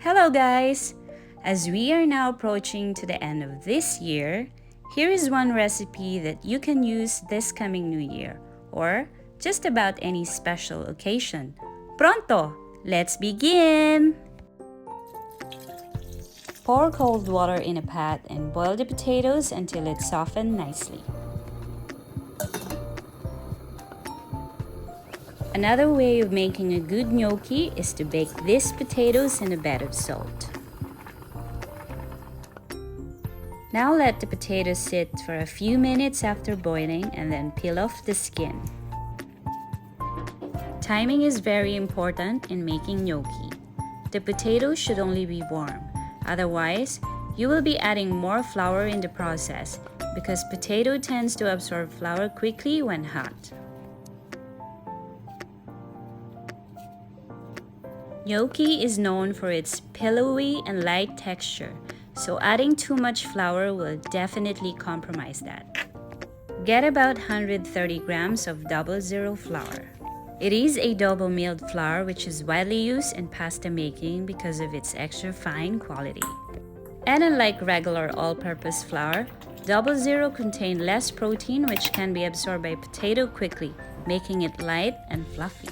Hello guys! As we are now approaching to the end of this year, here is one recipe that you can use this coming new year or just about any special occasion. Pronto! Let's begin! Pour cold water in a pot and boil the potatoes until it softens nicely. Another way of making a good gnocchi is to bake these potatoes in a bed of salt. Now let the potatoes sit for a few minutes after boiling and then peel off the skin. Timing is very important in making gnocchi. The potatoes should only be warm, otherwise you will be adding more flour in the process because potato tends to absorb flour quickly when hot. Gnocchi is known for its pillowy and light texture, so adding too much flour will definitely compromise that. Get about 130 grams of 00 flour. It is a double milled flour which is widely used in pasta making because of its extra fine quality. And unlike regular all-purpose flour, 00 contains less protein which can be absorbed by potato quickly, making it light and fluffy.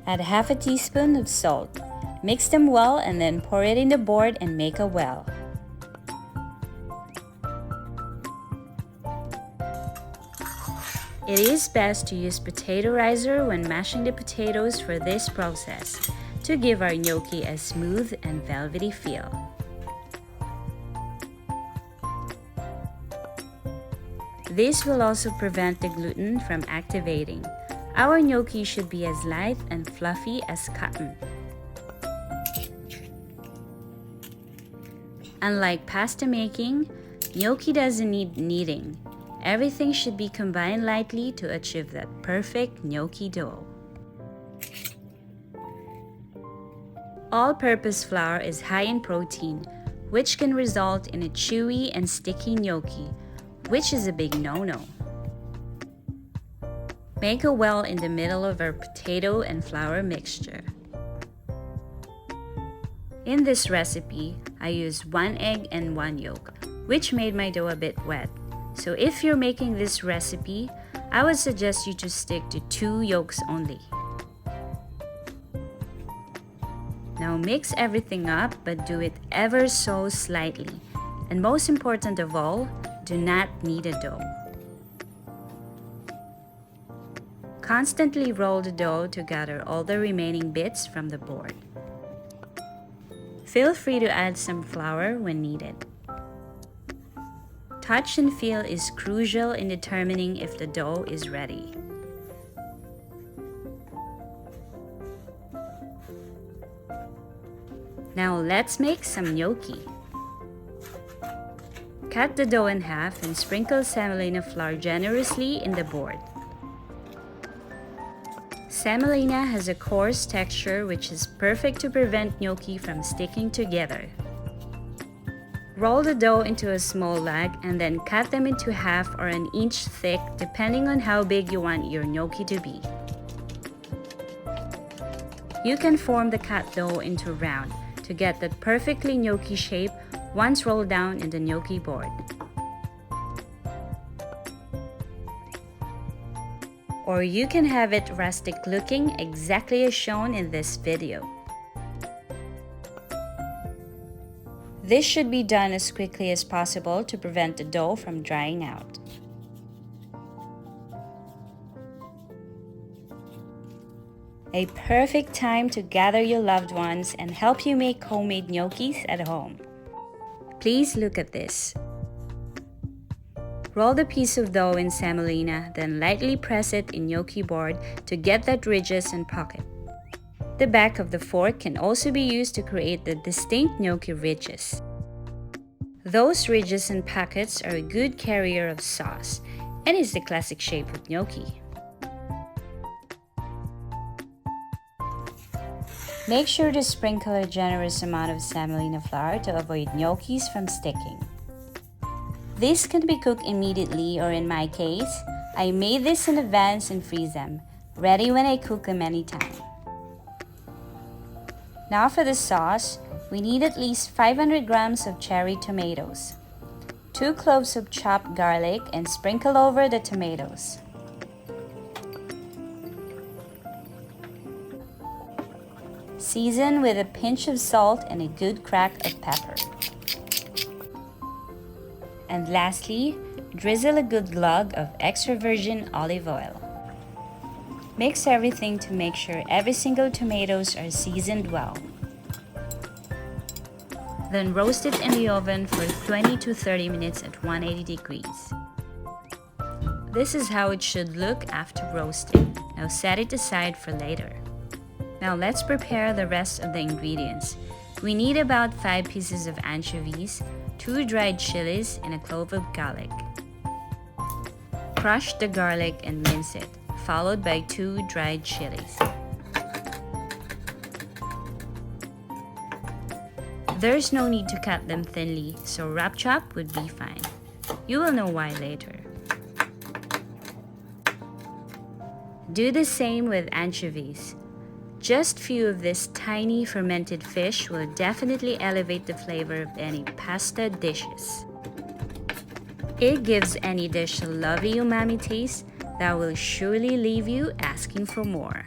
Add half a teaspoon of salt. Mix them well and then pour it in the board and make a well. It is best to use potato ricer when mashing the potatoes for this process to give our gnocchi a smooth and velvety feel. This will also prevent the gluten from activating. Our gnocchi should be as light and fluffy as cotton. Unlike pasta making, gnocchi doesn't need kneading. Everything should be combined lightly to achieve that perfect gnocchi dough. All-purpose flour is high in protein, which can result in a chewy and sticky gnocchi, which is a big no-no. Make a well in the middle of our potato and flour mixture. In this recipe, I used 1 egg and 1 yolk, which made my dough a bit wet. So if you're making this recipe, I would suggest you to stick to 2 yolks only. Now mix everything up, but do it ever so slightly. And most important of all, do not knead a dough. Constantly roll the dough to gather all the remaining bits from the board. Feel free to add some flour when needed. Touch and feel is crucial in determining if the dough is ready. Now let's make some gnocchi. Cut the dough in half and sprinkle semolina flour generously in the board. Semolina has a coarse texture which is perfect to prevent gnocchi from sticking together. Roll the dough into a small log and then cut them into half or an inch thick depending on how big you want your gnocchi to be. You can form the cut dough into round to get that perfectly gnocchi shape once rolled down in the gnocchi board. Or you can have it rustic looking exactly as shown in this video. This should be done as quickly as possible to prevent the dough from drying out. A perfect time to gather your loved ones and help you make homemade gnocchis at home. Please look at this. Roll the piece of dough in semolina, then lightly press it in gnocchi board to get that ridges and pocket. The back of the fork can also be used to create the distinct gnocchi ridges. Those ridges and pockets are a good carrier of sauce and is the classic shape of gnocchi. Make sure to sprinkle a generous amount of semolina flour to avoid gnocchis from sticking. This can be cooked immediately, or in my case, I made this in advance and freeze them, ready when I cook them anytime. Now for the sauce, we need at least 500 grams of cherry tomatoes, 2 cloves of chopped garlic, and sprinkle over the tomatoes. Season with a pinch of salt and a good crack of pepper. And lastly, drizzle a good glug of extra virgin olive oil. Mix everything to make sure every single tomatoes are seasoned well. Then roast it in the oven for 20 to 30 minutes at 180 degrees. This is how it should look after roasting. Now set it aside for later. Now let's prepare the rest of the ingredients. We need about 5 pieces of anchovies, 2 dried chilies, and a clove of garlic. Crush the garlic and mince it, followed by 2 dried chilies. There's no need to cut them thinly, so wrap chop would be fine. You will know why later. Do the same with anchovies. Just few of this tiny fermented fish will definitely elevate the flavor of any pasta dishes. It gives any dish a lovely umami taste that will surely leave you asking for more.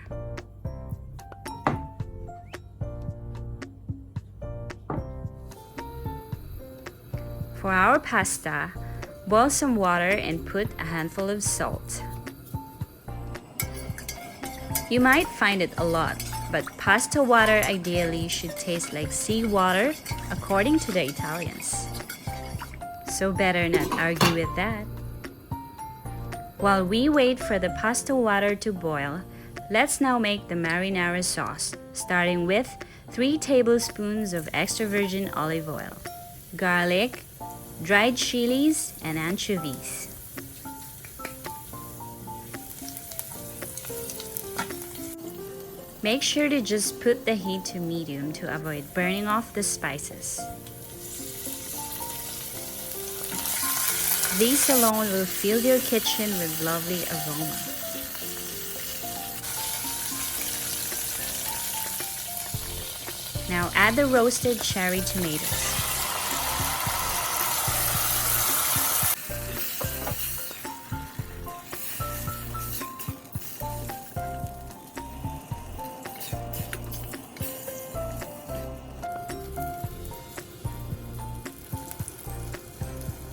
For our pasta, boil some water and put a handful of salt. You might find it a lot, but pasta water ideally should taste like seawater according to the Italians. So better not argue with that. While we wait for the pasta water to boil, let's now make the marinara sauce, starting with 3 tablespoons of extra virgin olive oil, garlic, dried chilies, and anchovies. Make sure to just put the heat to medium to avoid burning off the spices. These alone will fill your kitchen with lovely aroma. Now add the roasted cherry tomatoes.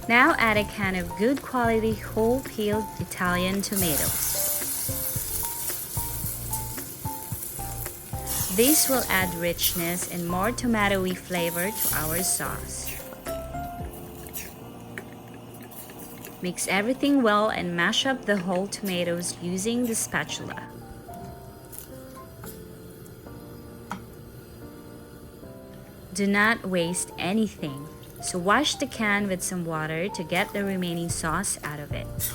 Now add a can of good quality whole peeled Italian tomatoes. This will add richness and more tomatoey flavor to our sauce. Mix everything well and mash up the whole tomatoes using the spatula. Do not waste anything. So wash the can with some water to get the remaining sauce out of it.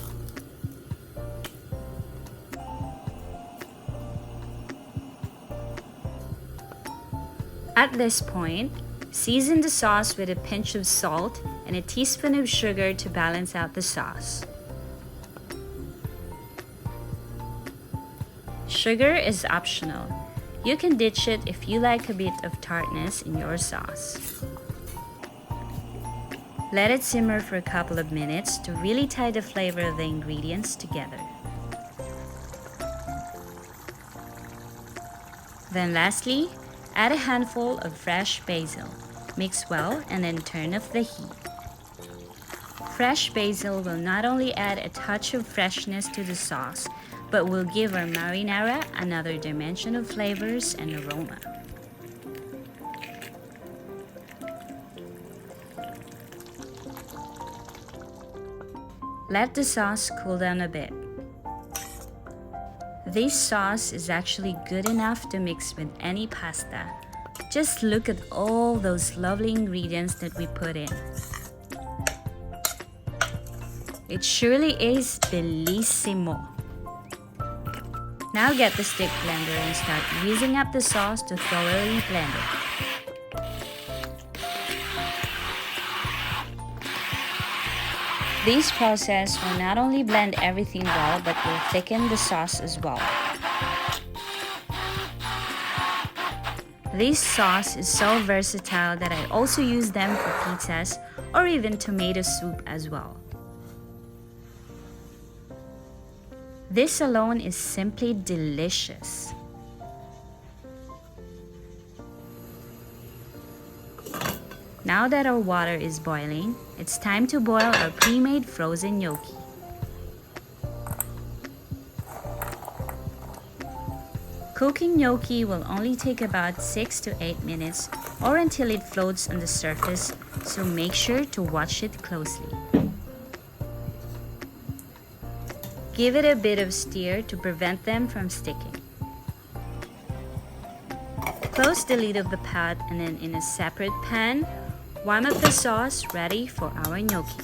At this point, season the sauce with a pinch of salt and a teaspoon of sugar to balance out the sauce. Sugar is optional. You can ditch it if you like a bit of tartness in your sauce. Let it simmer for a couple of minutes to really tie the flavor of the ingredients together. Then lastly, add a handful of fresh basil. Mix well and then turn off the heat. Fresh basil will not only add a touch of freshness to the sauce, but will give our marinara another dimension of flavors and aroma. Let the sauce cool down a bit. This sauce is actually good enough to mix with any pasta. Just look at all those lovely ingredients that we put in. It surely is bellissimo. Now get the stick blender and start using up the sauce to thoroughly blend it. This process will not only blend everything well, but will thicken the sauce as well. This sauce is so versatile that I also use them for pizzas or even tomato soup as well. This alone is simply delicious. Now that our water is boiling, it's time to boil our pre-made frozen gnocchi. Cooking gnocchi will only take about 6 to 8 minutes or until it floats on the surface, so make sure to watch it closely. Give it a bit of stir to prevent them from sticking. Close the lid of the pot and then in a separate pan, warm up the sauce ready for our gnocchi.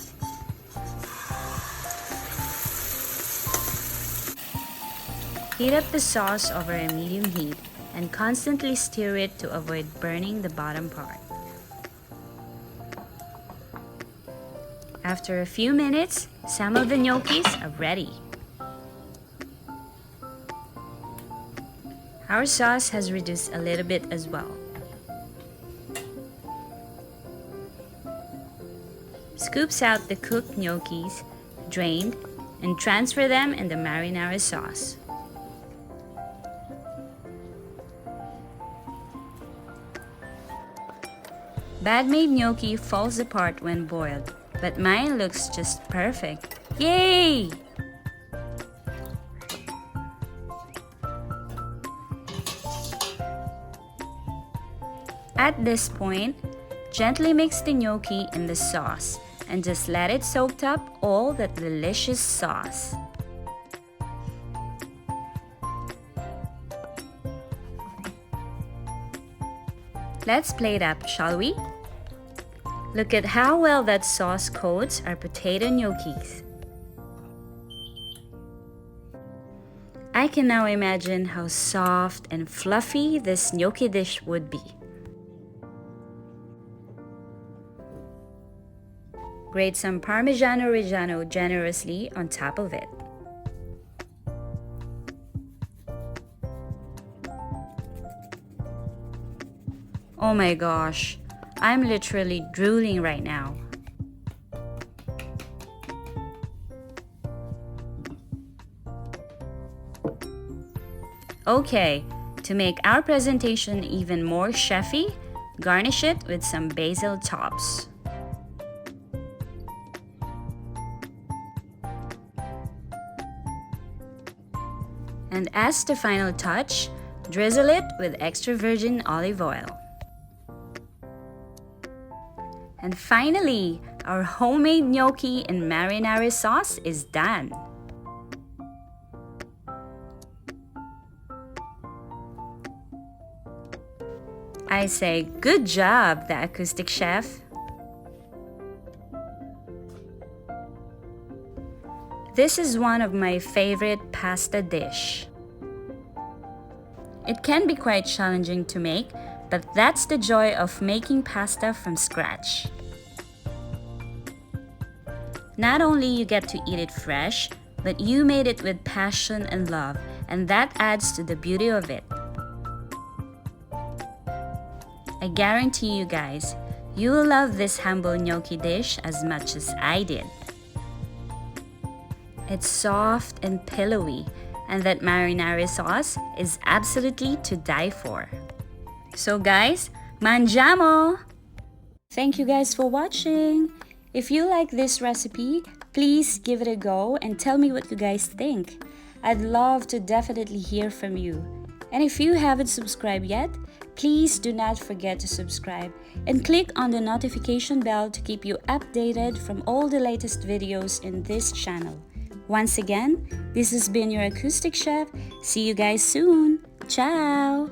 Heat up the sauce over a medium heat and constantly stir it to avoid burning the bottom part. After a few minutes, some of the gnocchis are ready. Our sauce has reduced a little bit as well. Scoops out the cooked gnocchis, drained, and transfer them in the marinara sauce. Bad-made gnocchi falls apart when boiled, but mine looks just perfect. Yay! At this point, gently mix the gnocchi in the sauce and just let it soak up all that delicious sauce. Let's plate up, shall we? Look at how well that sauce coats our potato gnocchis. I can now imagine how soft and fluffy this gnocchi dish would be. Grate some Parmesan Reggiano generously on top of it. Oh my gosh, I'm literally drooling right now. Okay, to make our presentation even more chefy, garnish it with some basil tops. And as the final touch, drizzle it with extra virgin olive oil. And finally, our homemade gnocchi in marinara sauce is done. I say good job, the Acoustic chef. This is one of my favorite pasta dish. It can be quite challenging to make, but that's the joy of making pasta from scratch. Not only you get to eat it fresh, but you made it with passion and love, and that adds to the beauty of it. I guarantee you guys, you will love this humble gnocchi dish as much as I did. It's soft and pillowy, and that marinara sauce is absolutely to die for. So guys, mangiamo! Thank you guys for watching. If you like this recipe, please give it a go and tell me what you guys think. I'd love to definitely hear from you. And if you haven't subscribed yet, please do not forget to subscribe and click on the notification bell to keep you updated from all the latest videos in this channel. Once again, this has been your Acoustic Chef. See you guys soon. Ciao!